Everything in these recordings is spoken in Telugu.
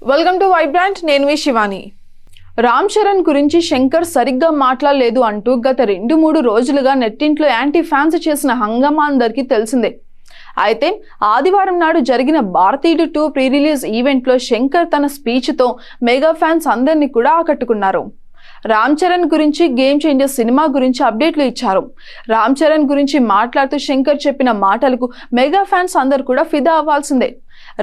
Welcome to Vibrant. నేను మీ శివాని. రామ్ చరణ్ గురించి శంకర్ సరిగ్గా మాట్లాడలేదు అంటూ గత 2-3 రోజులుగా నెట్టింట్లో యాంటీ ఫ్యాన్స్ చేసిన హంగామా అందరికీ తెలిసిందే. అయితే ఆదివారం నాడు జరిగిన భారతీయుడు 2 ప్రీ రిలీజ్ ఈవెంట్లో శంకర్ తన స్పీచ్తో మెగా ఫ్యాన్స్ అందరినీ కూడా ఆకట్టుకున్నారు. రామ్ చరణ్ గురించి గేమ్ చేంజర్ సినిమా గురించి అప్డేట్లు ఇచ్చారు. రామ్ చరణ్ గురించి మాట్లాడుతూ శంకర్ చెప్పిన మాటలకు మెగా ఫ్యాన్స్ అందరు కూడా ఫిదా అవ్వాల్సిందే.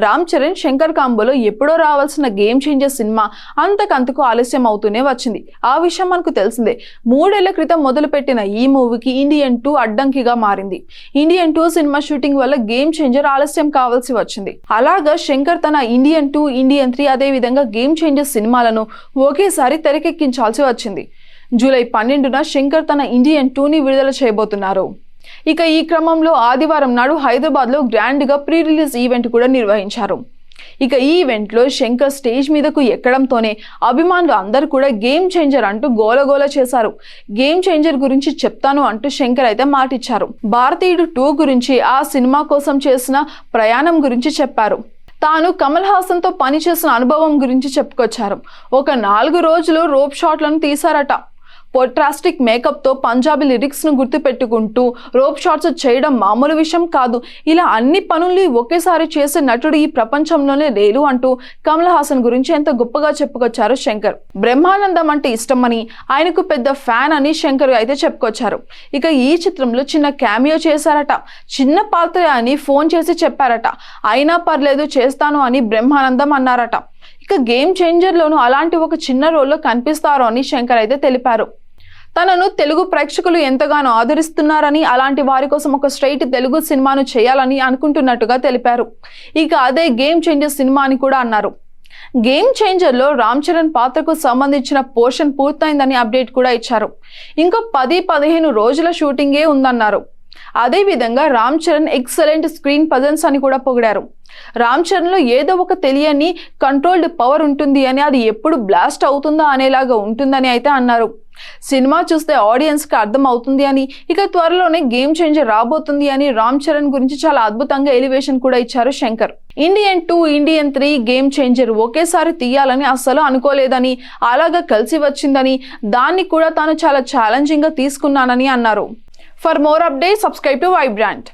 రామ్ చరణ్ శంకర్ కాంబోలో ఎప్పుడో రావాల్సిన గేమ్ చేంజర్ సినిమా అంతకంతకు ఆలస్యం అవుతూనే వచ్చింది. ఆ విషయం మనకు తెలిసిందే. 3 ఏళ్ల క్రితం మొదలుపెట్టిన ఈ మూవీకి ఇండియన్ 2 అడ్డంకిగా మారింది. ఇండియన్ 2 సినిమా షూటింగ్ వల్ల గేమ్ చేంజర్ ఆలస్యం కావాల్సి వచ్చింది. అలాగా శంకర్ తన ఇండియన్ 2, ఇండియన్ 3 అదే విధంగా గేమ్ చేంజర్ సినిమాలను ఒకేసారి తెరకెక్కించాల్సి వచ్చింది. జూలై 12న శంకర్ తన ఇండియన్ 2ని విడుదల చేయబోతున్నారు. ఇక ఈ క్రమంలో ఆదివారం నాడు హైదరాబాద్లో గ్రాండ్గా ప్రీ రిలీజ్ ఈవెంట్ కూడా నిర్వహించారు. ఇక ఈ ఈవెంట్లో శంకర్ స్టేజ్ మీదకు ఎక్కడంతోనే అభిమానులు అందరూ కూడా గేమ్ చేంజర్ అంటూ గోలగోల చేశారు. గేమ్ చేంజర్ గురించి చెప్తాను అంటూ శంకర్ అయితే మాటిచ్చారు. భారతీయుడు 2 గురించి, ఆ సినిమా కోసం చేసిన ప్రయాణం గురించి చెప్పారు. తాను కమల్ హాసన్తో పనిచేసిన అనుభవం గురించి చెప్పుకొచ్చారు. ఒక 4 రోజులు రోప్ షాట్లను తీశారట. పోట్రాస్టిక్ మేకప్తో పంజాబీ లిరిక్స్ను గుర్తుపెట్టుకుంటూ రోప్ షాట్స్ చేయడం మామూలు విషయం కాదు. ఇలా అన్ని పనుల్ని ఒకేసారి చేసే నటుడు ఈ ప్రపంచంలోనే లేరు అంటూ కమల్ హాసన్ గురించి ఎంత గొప్పగా చెప్పుకొచ్చారు శంకర్. బ్రహ్మానందం అంటే ఇష్టమని, ఆయనకు పెద్ద ఫ్యాన్ అని శంకర్ అయితే చెప్పుకొచ్చారు. ఇక ఈ చిత్రంలో చిన్న క్యామియో చేశారట. చిన్న పాత్ర అని ఫోన్ చేసి చెప్పారట. అయినా పర్లేదు చేస్తాను అని బ్రహ్మానందం అన్నారట. ఇక గేమ్ చేంజర్లోనూ అలాంటి ఒక చిన్న రోల్లో కనిపిస్తారు అని శంకర్ అయితే తెలిపారు. తనను తెలుగు ప్రేక్షకులు ఎంతగానో ఆదరిస్తున్నారని, అలాంటి వారి కోసం ఒక స్ట్రైట్ తెలుగు సినిమాను చేయాలని అనుకుంటున్నట్టుగా తెలిపారు. ఇక అదే గేమ్ చేంజర్ సినిమా అని కూడా అన్నారు. గేమ్ చేంజర్లో రామ్ చరణ్ పాత్రకు సంబంధించిన పోర్షన్ పూర్తయిందని అప్డేట్ కూడా ఇచ్చారు. ఇంకో 10-15 రోజుల షూటింగే ఉందన్నారు. అదేవిధంగా Ram Charan excellent screen presence అని కూడా పొగిడారు. రామ్ చరణ్లో ఏదో ఒక తెలియని కంట్రోల్డ్ పవర్ ఉంటుంది అని, అది ఎప్పుడు బ్లాస్ట్ అవుతుందా అనేలాగా ఉంటుందని అయితే అన్నారు. సినిమా చూస్తే ఆడియన్స్కి అర్థం అవుతుంది అని, ఇక త్వరలోనే గేమ్ చేంజర్ రాబోతుంది అని రామ్ చరణ్ గురించి చాలా అద్భుతంగా ఎలివేషన్ కూడా ఇచ్చారు Shankar. Indian 2, Indian 3 game changer ఒకేసారి తీయాలని అస్సలు అనుకోలేదని, అలాగా కలిసి వచ్చిందని, దాన్ని కూడా తాను చాలా ఛాలెంజింగ్ గా తీసుకున్నానని అన్నారు. For more updates, subscribe to Vibrant.